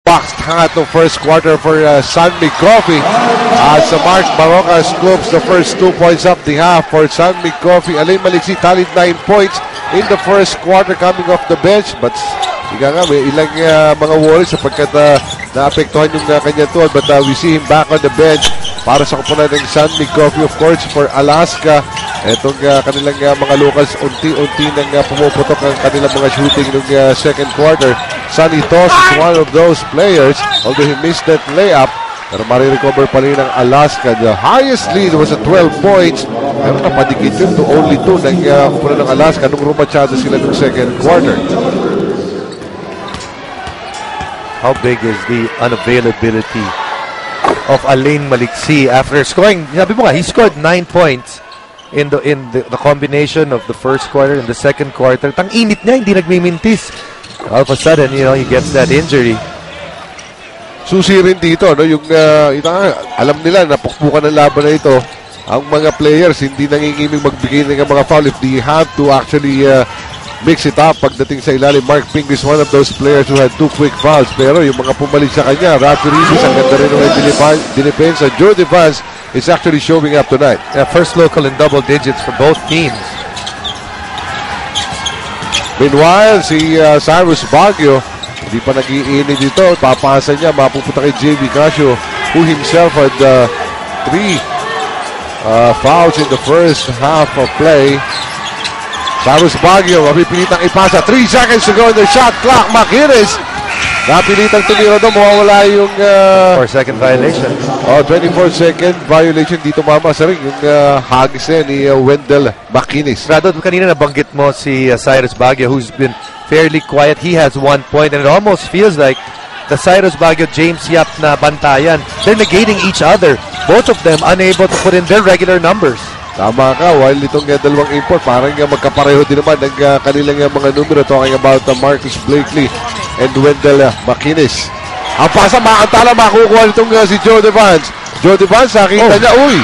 boxed hot the first quarter for San Mig Coffee. As Mark Barroca scoops the first 2 points up the half for San Mig Coffee. Alain Maliksi tallied 9 points in the first quarter coming off the bench. But ika nga, may ilang mga worries sapagkat naapektuhan yung kanyang tuhod. But we see him back on the bench para sa kupunan ng San Mig Coffee. Of course, for Alaska, itong kanilang mga locals, unti-unti nang pumuputok ang kanilang mga shooting ng second quarter. Sonny Toss is one of those players, although he missed that layup. Pero marirecover pa rin ng Alaska. The highest lead was at 12 points. Pero napadikit yun to only 2 ng kupunan ng Alaska nung rumatsado sila ng second quarter. How big is the unavailability of Alain Maliksi after scoring? Sabi mo nga, he scored 9 points in the combination of the first quarter and the second quarter. Tang init niya, hindi nagmimintis. All of a sudden, you know, he gets that injury. Susi rin dito, no? Yung alam nila na pukpukan ng laban na ito. Ang mga players hindi nangingiming magbigay ng mga foul if they have to actually mix it up pagdating sa ilalim. Mark Ping is one of those players who had 2 quick fouls. Pero yung mga pumalit sa kanya, Rafi Rizis, ang ganda rin ng dinipensa. Jordi Vance is actually showing up tonight. Yeah, first local in double digits for both teams. Meanwhile, si Cyrus Baguio, hindi pa nag-iinit dito. Papasa niya, mapupunta kay JV Casio, who himself had 3 fouls in the first half of play. Cyrus Baguio, mapipilitang ipasa. 3 seconds to go in the shot clock. Makinis, napilitang tumira doon. Mawawala yung 4-second violation. 24-second violation. Dito mamasa rin yung hagis ni Wendell Makinis. Brado, kanina nabanggit mo si Cyrus Baguio, who's been fairly quiet. He has 1 point and it almost feels like the Cyrus Baguio, James Yap na bantayan, they're negating each other. Both of them unable to put in their regular numbers. Tama ka, while itong dalawang import, parang magkapareho din naman ng kanilang mga numero. Talking about Marcus Blakely and Wendell Makinis. Ang pasa, makantala, makukuha nitong si Jordi Vance. Jordi Vance, nakita niya, uy!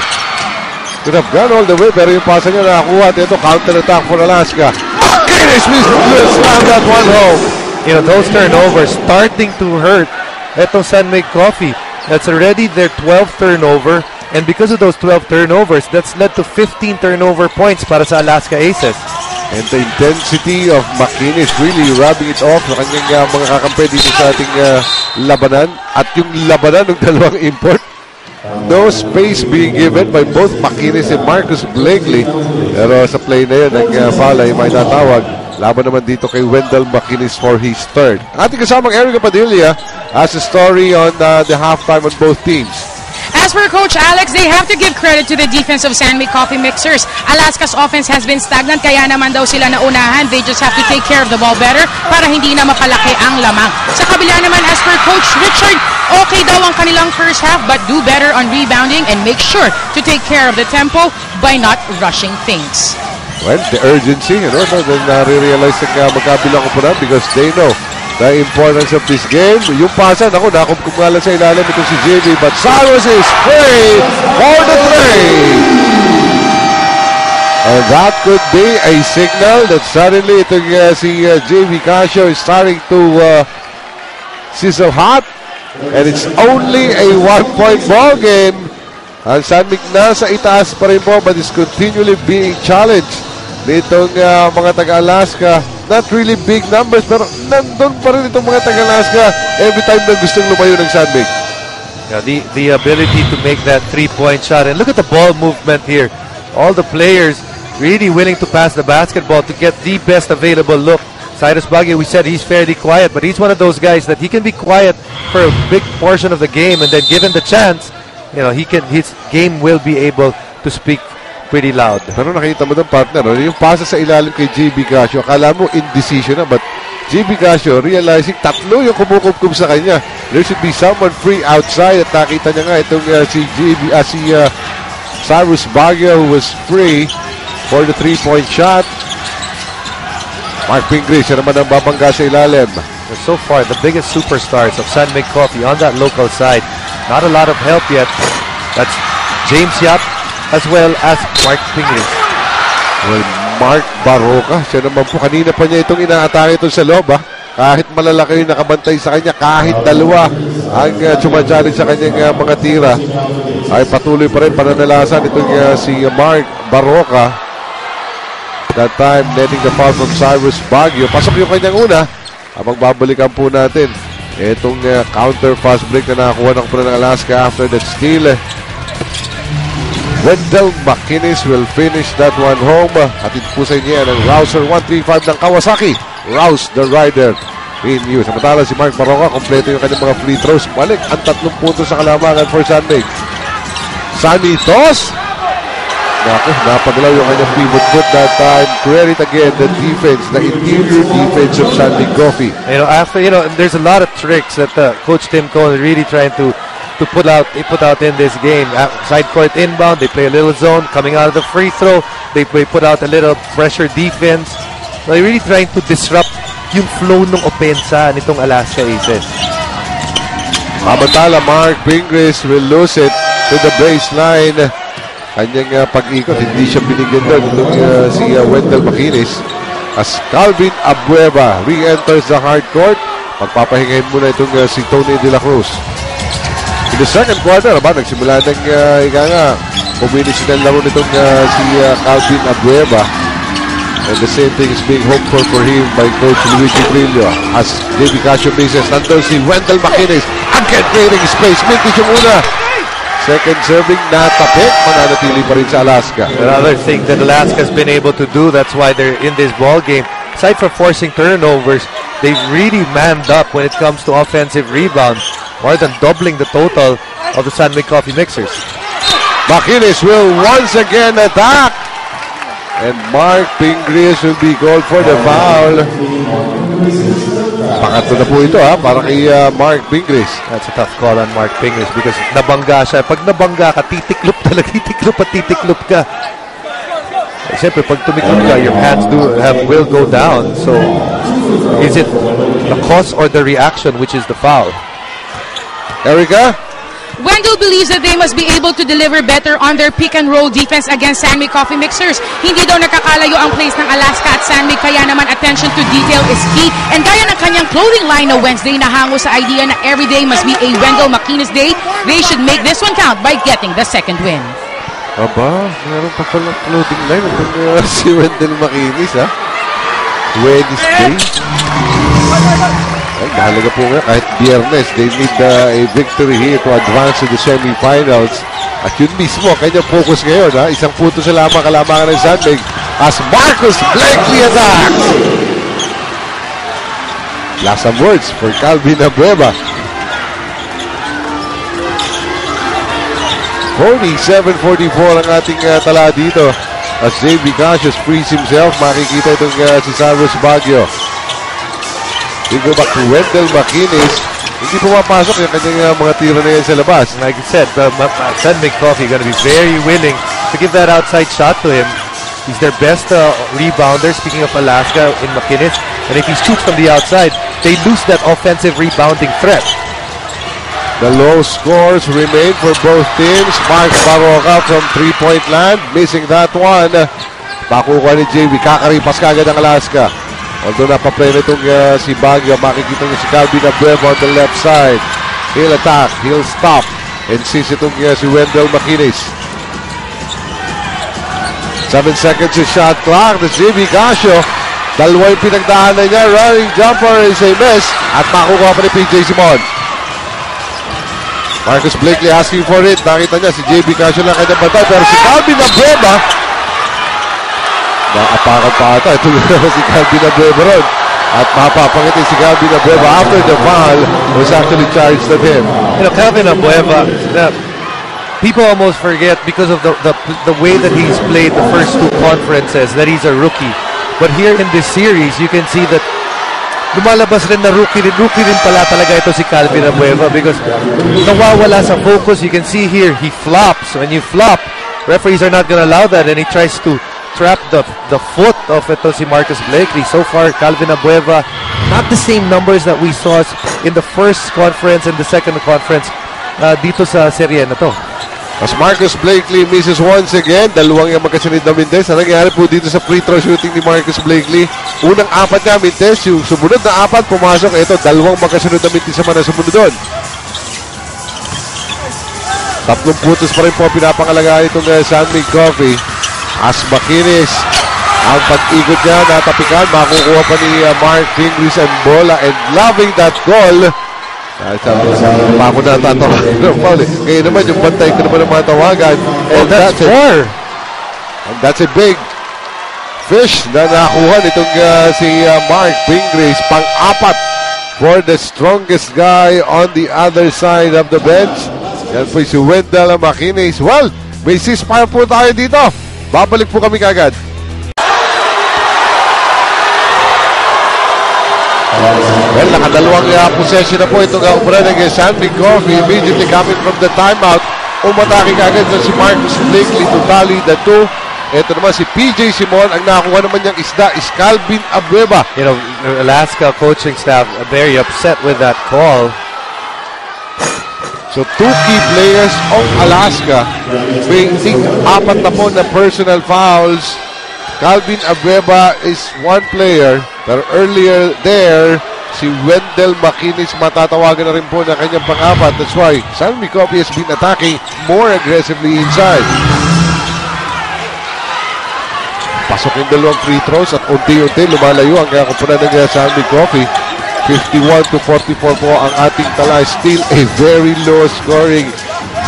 Could have gone all the way, pero yung pasa niya nakakuha. Ito, counter attack for Alaska. Makinis, will slam that one home. You know, those turnovers starting to hurt itong San Mig Coffee. That's already their 12th turnover. And because of those 12 turnovers, that's led to 15 turnover points para sa Alaska Aces. And the intensity of Makinis really rubbing it off sa kanyang mga kakampi dito sa ating labanan. At yung labanan ng dalawang import, no space being given by both Makinis and Marcus Blakely. Pero sa play na yun, ang foul ay may natawag. Laban naman dito kay Wendell Makinis for his third. Ating kasamang Erica Padilla has a story on the halftime on both teams. As for Coach Alex, they have to give credit to the defense of San Mig Coffee Mixers. Alaska's offense has been stagnant, kaya naman daw sila naunahan. They just have to take care of the ball better para hindi na mapalaki ang lamang. Sa kabila naman, as for Coach Richard, okay daw ang kanilang first half but do better on rebounding and make sure to take care of the tempo by not rushing things. Well, the urgency, then nare-realize ng magkabilang kupunan because they know the importance of this game. Yung pasa, nakumkumala sa ilalim ito si JV, but Cyrus is free for the three. And that could be a signal that suddenly itong si JV Casio is starting to sizzle hot. And it's only a 1-point ball game. Ang San Mig nasa itaas pa rin po, but is continually being challenged nitong mga taga-Alaska. Not really big numbers, pero nandun pa rin itong mga taga-Alaska every time na gustong lumayo ng San Mig. Yeah, the ability to make that 3-point shot. And look at the ball movement here. All the players really willing to pass the basketball to get the best available look. Cyrus Baguio, we said he's fairly quiet, but he's one of those guys that he can be quiet for a big portion of the game, and then given the chance, you know, his game will be able to speak pretty loud. Pero nakita mo ng partner, yung pasa sa ilalim kay JB Casio, akala mo indecision na, but JB Casio realizing tatlo yung kumukupkup sa kanya. There should be someone free outside, at nakita niya nga itong si Cyrus Baguio, who was free for the 3-point shot. Mark Pingree, siya naman ang babangga sa ilalim. So far, the biggest superstars of San Mig Coffee on that local side. Not a lot of help yet. That's James Yap as well as Mark Pingree. Well, Mark Barroca, siya naman po, kanina pa niya itong inaatake ito sa loob. Kahit malalaki yung nakabantay sa kanya, kahit dalawa ang challenge sa kanyang mga tira, ay patuloy pa rin pananalasan itong si Mark Barroca. That time, netting the foul from Cyrus Baguio. Pasok yung kanyang una. Habang babalikan po natin itong counter fast break na nakakuha ng puno ng Alaska after that steal. Wendell McInnes will finish that one home. Hatid po sa inyo ng Rouser 135 ng Kawasaki. Rouse the rider in you. Samantala si Mark Barroca, kompleto yung kanyang mga free throws. Balik ang 3 puntos sa kalamangan for Sunday. Sanitos. Naku, napagalaw yung kanyang pivot foot that time. Credit again the defense, the interior defense of Sandy Coffee. There's a lot of tricks that Coach Tim Cohn is really trying to put out in this game. Side court inbound, they play a little zone. Coming out of the free throw, they put out a little pressure defense. They're really trying to disrupt yung flow ng opensa nitong Alaska Aces. Samantala, Mark Pingris will lose it to the baseline. Kanyang pag-ikot, hindi siya binigyan doon itong si Wendell McInnes. As Calvin Abueva re-enters the hard court, magpapahingahin muna itong si Tony De La Cruz. In the second quarter, nagsimula ng puminis ng laro nitong si Calvin Abueva. And the same thing is being hoped for him by Coach Luigi Trillo. As J.B. Casio misses, nandun si Wendell McInnes. Again, creating space. Mintis yung una. Second serving, natapit. Mananatili pa rin sa Alaska. Another thing that Alaska's been able to do, that's why they're in this ball game. Aside from forcing turnovers, they've really manned up when it comes to offensive rebounds. More than doubling the total of the San Miguel Coffee Mixers. McInnes will once again attack. And Mark Pingris will be called for the foul. Pangatlo na po ito para kay Mark Pingris. That's a tough call on Mark Pingris because nabangga siya. Pag nabangga ka, titiklop talaga. Titiklop ka. Siyempre, pag tumiklop ka, your hands will go down. So, is it the cause or the reaction which is the foul? Erica? Wendell believes that they must be able to deliver better on their pick and roll defense against San Miguel Coffee Mixers. Hindi daw nakakalayo ang plays ng Alaska at San Miguel, kaya naman attention to detail is key. And gaya ng kanyang clothing line na Wednesday na hango sa idea na every day must be a Wendell McInnes day, they should make this one count by getting the second win. Aba, meron pa palang clothing line si Wendell McInnes Wednesday. Ay, mahalaga po nga kahit biyernes, they need a victory here to advance to the semifinals. At yun mismo, kanyang focus ngayon, isang punto sa kalamangan ng San Miguel as Marcus Blakely attacks. Last some words for Calvin Abueva. 47-44 ang ating tala dito as J.B. Cassius frees himself. Makikita itong si Cyrus Baguio. We go back to Wendell McInnes. Hindi pumapasok yung kanyang mga tira na yan sa labas. Like I said, San Miguel Coffee going to be very willing to give that outside shot to him. He's their best rebounder, speaking of Alaska, in McInnes. And if he shoots from the outside, they lose that offensive rebounding threat. The low scores remain for both teams. Mark Barroca from three-point land, missing that one. Pakukuha ni JB, kakaripas kagad ang Alaska. Although napaplay na itong si Baguio, makikita niyo si Calvin Abueva on the left side. He'll attack, he'll stop, and sees itong si Wendell McInnes. 7 seconds yung shot clock. The JB Casio, dalawa yung pinagdaanan niya. Running jumper is a miss. At makukuha pa ni PJ Simon. Marcus Blakely asking for it. Nakita niya si JB Casio lang kanyang bantay. Pero si Calvin Abueva, nakapakan pa ata. Ito si Calvin Abueva ron. At mapapangiti si Calvin Abueva after the foul was actually charged at him. You know, Calvin Abueva, people almost forget because of the way that he's played the first two conferences that he's a rookie. But here in this series, you can see that lumalabas rin na rookie rin pala talaga ito si Calvin Abueva because nawawala sa focus. You can see here, he flops. When you flop, referees are not gonna allow that, and he tries to trap the foot of ito si Marcus Blakely. So far, Calvin Abueva, not the same numbers that we saw in the first conference and the second conference dito sa serye na to. As Marcus Blakely misses once again, dalawang yung magkasunod na mintes. Ang nangyari po dito sa free throw shooting ni Marcus Blakely, unang apat niya mintes, yung sumunod na apat pumasok. Ito, dalawang magkasunod na mintes naman ang sumunod doon. 3 puntos pa rin po pinapangalagaan itong San Mig Coffee. As Makinis, ang pag-ikot niya, natapikan, makukuha pa ni Mark Fingris and bola, and loving that goal. Ako na tatawagan ng foul. Ngayon naman yung bantay ko naman ng mga tawagan. And that's 4. And that's a big fish na nakuha nitong si Mark Fingris. Pang-apat for the strongest guy on the other side of the bench. Yan po si Wendell Makinis. Well, may ceasefire po tayo dito. Babalik po kami kagad. Well, nakadalawang possession na po itong Umbrenig San Mig Coffee. Immediately coming from the timeout, umatake agad na si Marcus Blakely to tally the 2. Ito naman si PJ Simon. Ang nakakuha naman niyang isda is Calvin Abueva. You know, Alaska coaching staff are very upset with that call. So 2 key players of Alaska facing 4 na po na personal fouls. Calvin Abueva is one player, pero earlier there, si Wendell Makinis matatawagan na rin po na kanyang pang-apat. That's why San Mig Coffee has been attacking more aggressively inside. Pasok yung dalawang free throws at unti-unti lumalayo ang kakupunan ng San Mig Coffee. 51-44 po ang ating tala. Still a very low scoring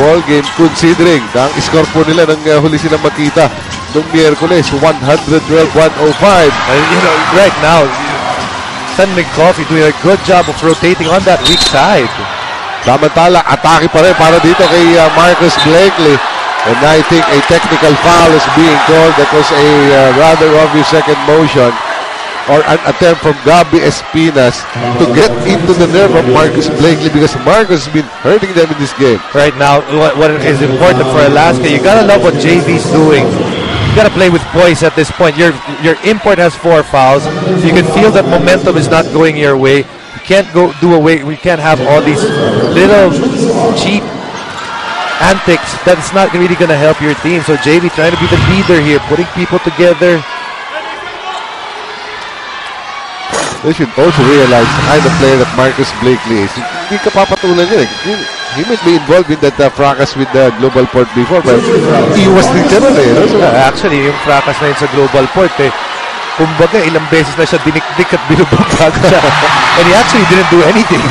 ball game considering na ang score po nila nang huli silang makita noong Miyerkules, 112-105. You know, right now, San Mig Coffee doing a good job of rotating on that weak side. Samantala, atake pa rin para dito kay Marcus Blakely. And I think a technical foul is being called. That was a rather obvious second motion or an attempt from Gabby Espinas to get into the nerve of Marcus Blakely because Marcus has been hurting them in this game. Right now, what is important for Alaska, you gotta love what JV's doing. You gotta play with poise at this point. Your import has 4 fouls, so you can feel that momentum is not going your way. You can't we can't have all these little cheap antics that's not really gonna help your team. So JV trying to be the leader here, putting people together. They should also realize the kind of player that Marcus Blakely is. Hindi ka papatulan niya. He might be involved in that fracas with the Global Port before, but iwas din siya nun eh. No? So, actually, yung fracas na yun sa Global Port kumbaga ilang beses na siya dinikdik at binubog bago siya. And he actually didn't do anything.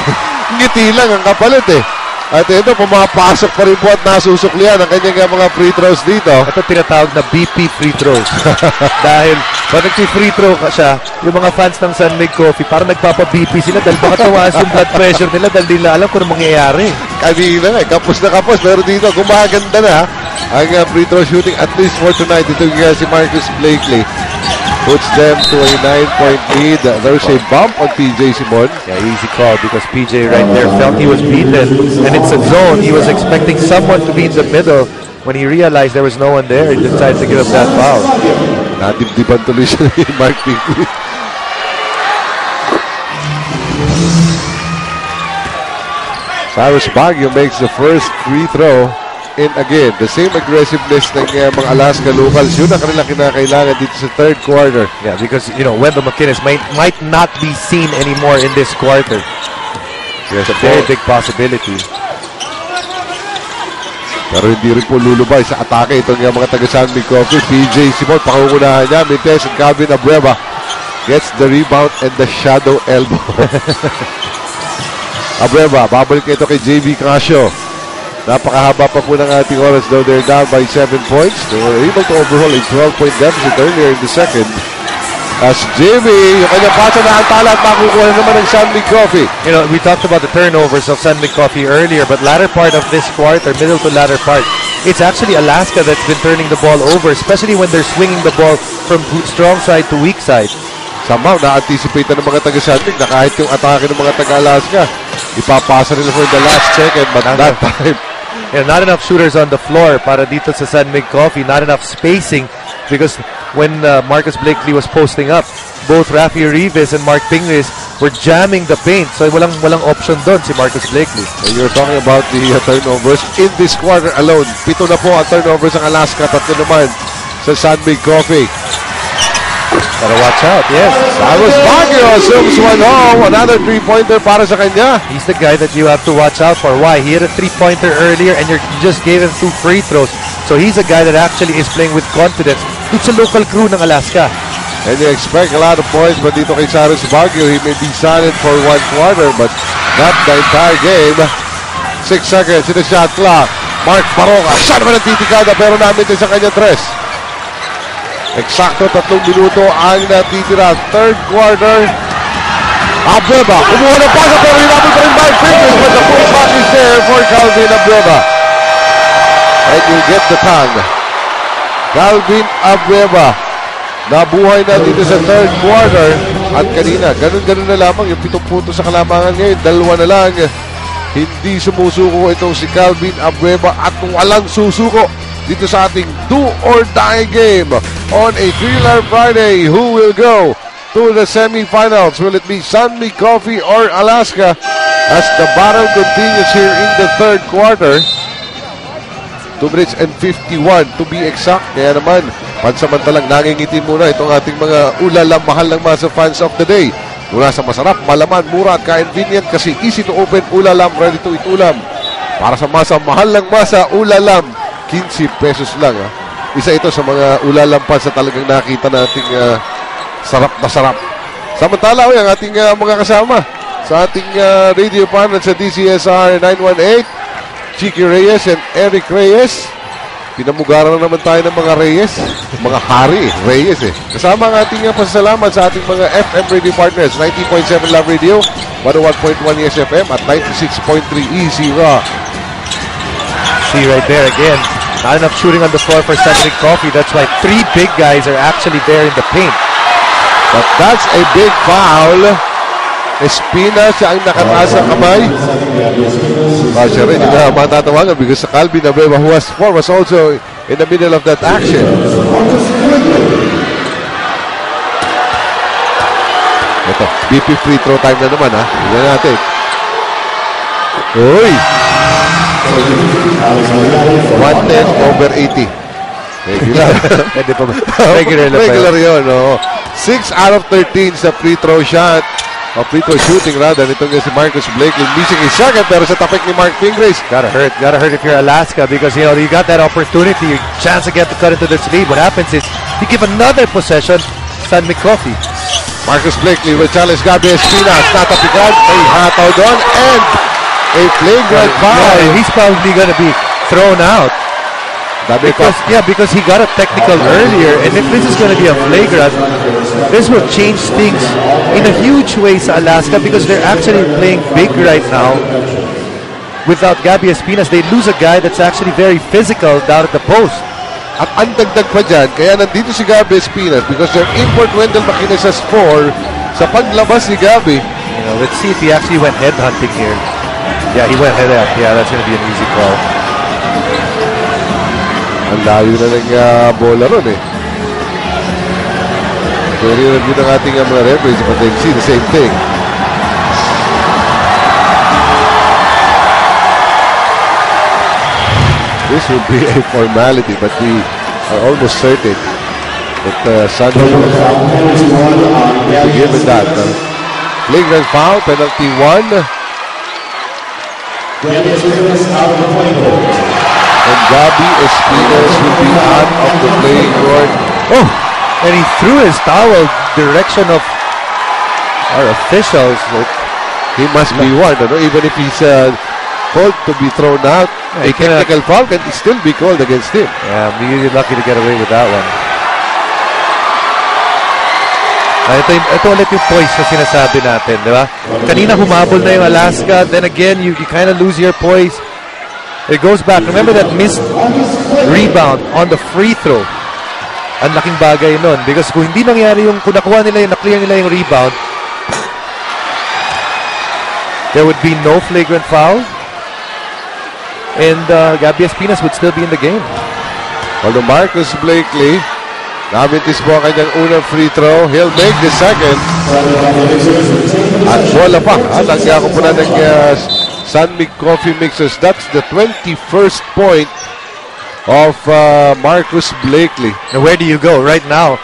ngiti lang ang kapalit eh. At ito, pumapasok pa rin po at nasusuklian ang kanyang mga free throws dito. Ito tinatawag na BP free throws. Dahil pag nag-free throw ka siya, yung mga fans ng San Mig Coffee, parang nagpapa-BP sila dahil baka tawaas yung blood pressure nila dahil nila alam kung ano mangyayari. Kanina nga, kapos na kapos. Pero dito, gumaganda na ang free throw shooting at least for tonight. Ito si Marcus Blakely. Puts them to a 9-point lead. There's a bump on PJ Simon. Yeah, easy call because PJ right there felt he was beaten. And it's a zone. He was expecting someone to be in the middle. When he realized there was no one there, he decided to give up that foul. Nadibdiban tuloy siya ni Mark Pinkley. Cyrus Baguio makes the first free throw. And again, the same aggressiveness ng mga Alaska locals, yun ang kanilang kinakailangan dito sa third quarter. Yeah, because, you know, Wendell McInnes might not be seen anymore in this quarter. There's a very big possibility. Pero hindi rin po lulubay sa atake itong mga taga-San Mig Coffee. PJ Simon, pakungunahan niya. Mintes and Calvin Abueva gets the rebound and the shadow elbow. Abueva, babalik ito kay JV Casio. Napakahaba pa po ng ating oras, though they're down by 7 points. They were able to overhaul a 12-point deficit earlier in the second. As JV, yung kanyang pasa na antala at makukuha naman ng San Mig Coffee. You know, we talked about the turnovers of San Mig Coffee earlier, but latter part of this quarter, middle to latter part, it's actually Alaska that's been turning the ball over, especially when they're swinging the ball from strong side to weak side. Somehow, na-anticipate na ng mga taga-San Mig na kahit yung atake ng mga taga-Alaska, ipapasa nila for the last second, but that time, yeah, not enough shooters on the floor para dito sa San Mig Coffee. Not enough spacing because when Marcus Blakely was posting up, both Rafi Rivas and Mark Pingris were jamming the paint. So walang option doon si Marcus Blakely. And you're talking about the turnovers. In this quarter alone, 7 na po ang turnovers ng Alaska, 3 naman sa San Mig Coffee. Gotta watch out, yes. Cyrus Baguio assumes one home. Another 3-pointer para sa kanya. He's the guy that you have to watch out for. Why? He had a 3-pointer earlier and you just gave him 2 free throws. So he's a guy that actually is playing with confidence. It's a local crew ng Alaska. And you expect a lot of points, but dito kay Cyrus Baguio, he may be solid for 1 quarter, but not the entire game. 6 seconds in the shot clock. Mark Baroka, siya naman ang titikada, pero namit sa kanya 3. Eksakto 3 minuto ang natitira. Third quarter. Abueva, kumuha ng pasa, pero hinabot pa rin by Fingers, but the full back is there for Calvin Abueva. And you get the tongue. Calvin Abueva. Nabuhay na dito sa third quarter. At kanina, ganun-ganun na lamang yung 7 puntos sa kalamangan ngayon. 2 na lang. Hindi sumusuko itong si Calvin Abueva at walang susuko dito sa ating do or die game on a Thriller Friday. Who will go to the semifinals? Will it be San Mig Coffee or Alaska as the battle continues here in the third quarter? 2 minutes and 51 to be exact. Kaya naman, pansamantalang nangingitin muna itong ating mga ulalang mahal ng masa fans of the day. Mula sa masarap, malaman, mura at convenient kasi easy to open ulalam, ready to eat ulam. Para sa masa, mahal ng masa, ulalam, 15 pesos lang. Ha? Isa ito sa mga ulalam pa sa talagang nakita nating sarap na sarap. Samantala, ang ating mga kasama sa ating radio panel sa DCSR 918, Chicky Reyes and Eric Reyes. Pinamugaran na naman tayo ng mga Reyes. Mga hari, Reyes eh. Kasama ang ating pasasalamat sa ating mga FM radio partners. 90.7 Love Radio, 101.1 ESFM at 96.3 Easy Rock. See right there again. Not enough shooting on the floor for San Mig Coffee. That's why 3 big guys are actually there in the paint. But that's a big foul. Espina siya ang nakataas ng kamay. Siya rin yung matatawagan because Calvin Abueva, who was also in the middle of that action. Ito, BP free throw time na naman ha. Tignan natin. Uy! 110/80. Regular. Regular yun. 6 out of 13 sa free throw shot. Free throw shooting rather. Itong si Marcus Blakely missing his second pero sa tapik ni Mark Pingris. Gotta hurt if you're Alaska because you got that opportunity, chance again to cut into this lead. What happens is you give another possession San Mig Coffee. Marcus Blakely will challenge Gabi Espina. Tatapikan, may hataw doon and a flagrant foul. He's probably gonna be thrown out. Because he got a technical earlier, and if this is going to be a flagrant, this will change things in a huge way sa Alaska because they're actually playing big right now. Without Gabi Espinas, they lose a guy that's actually very physical down at the post. At ang dagdag pa dyan, kaya nandito si Gabi Espinas because their import Wendell Maquinas 4 sa paglabas ni Gabi. Let's see if he actually went headhunting here. Yeah, he went head up. Yeah, that's going to be an easy call. Ang layo na ng bola ron eh. So, review ng ating mga referees, but they see the same thing. This would be a formality, but we are almost certain that Santos will be given that. Flagrant foul, penalty 1. And Gabi Espinas will be out of the playing court. Oh, and he threw his towel direction of our officials. He must be one, even if he's called to be thrown out. A technical foul can still be called against him. Yeah, really lucky to get away with that one. Ito ulit yung poise na sinasabi natin, di ba? Kanina humabol na yung Alaska, then again, you kind of lose your poise. It goes back. Remember that missed rebound on the free throw. Ang laking bagay nun. Because kung hindi nangyari yung, kung nakuha nila yung, na-clear nila yung rebound, there would be no flagrant foul. And Gabi Espinas would still be in the game. Although Marcus Blakely Namitis po ang kanyang unang free throw. He'll make the second. At bola pa. At ang yakupunan ng San Mig Coffee Mixers. That's the 21st point of Marcus Blakely. Now, where do you go right now?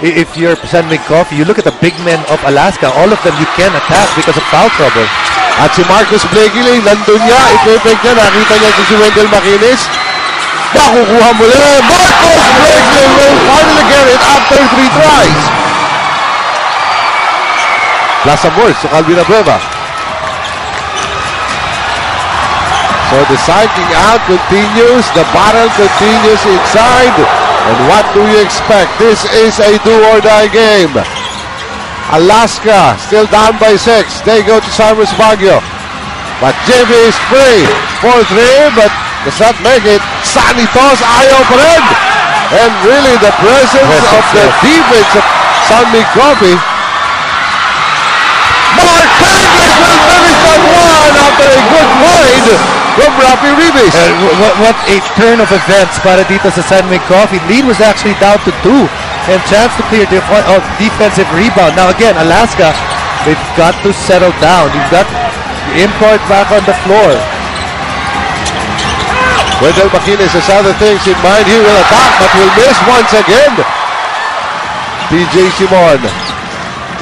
If you're San Mig Coffee, you look at the big men of Alaska. All of them you can attack because of foul trouble. At si Marcus Blakely, nandun niya. Ipepek niya. Nakita niya si Wendell Makinis. Makukuha muli. Marcus Blakely will finally get it after 3 tries. Plaza Morse to Calvin Abreva. So the cycling out continues. The battle continues inside. And what do you expect? This is a do-or-die game. Alaska still down by 6. They go to Cyrus Baguio. But JV is free. 4-3, but does not make it. Sanitos ayaw pa rin. And really the presence of the defense of San Mig Coffee. Mark Hendricks will finish that one after a good wide from Rafi Ribis. What a turn of events para dito sa San Mig Coffee. Lead was actually down to 2. And chance to clear defensive rebound. Now again, Alaska, they've got to settle down. You've got import back on the floor. Wendell Makinis has other things in mind. He will attack, but will miss once again. TJ Simon.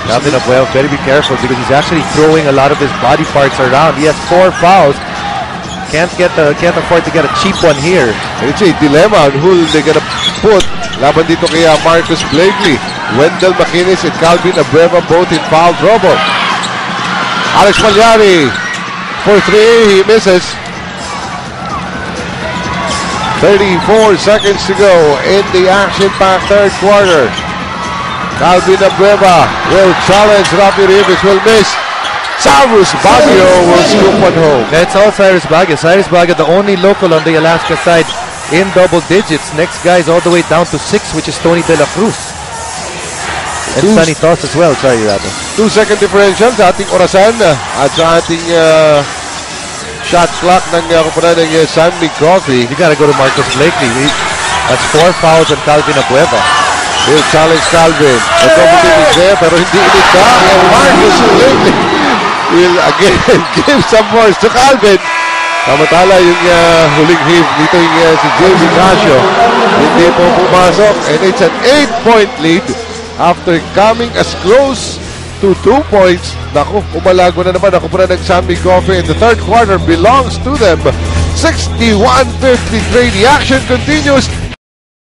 Calvin Abuel, better be careful because he's actually throwing a lot of his body parts around. He has 4 fouls. Can't afford to get a cheap one here. It's a dilemma on who they're gonna put. Laban dito kay Marcus Blakely. Wendell Makinis and Calvin Abreva both in foul trouble. Alex Malyari for 3. He misses. 34 seconds to go in the action-packed third quarter. Calvin Abreva will challenge. Rafi Ribis will miss. Cyrus Baguio will scoop one home. That's all Cyrus Baguio. Cyrus Baguio, the only local on the Alaska side in double digits. Next guy is all the way down to 6, which is Tony De La Cruz. And Sunny Toss as well. Sorry, Rato. 2-second differential sa ating orasan at sa ating shot clock ng kupunan ng San Mig Coffee. You gotta go to Marcus Blakely. That's 4 fouls on Calvin Abueva. He'll challenge Calvin. The competition is there pero hindi inikta. And Marcus Blakely will again give some more to Calvin. Samantala yung huling hit dito yung si James Ignacio. Hindi po pumasok. And it's an 8-point lead after coming as close to 2 points. Naku, umalago na naman. Ako po na ng San Mig Coffee. And the third quarter belongs to them. 61-53. The action continues.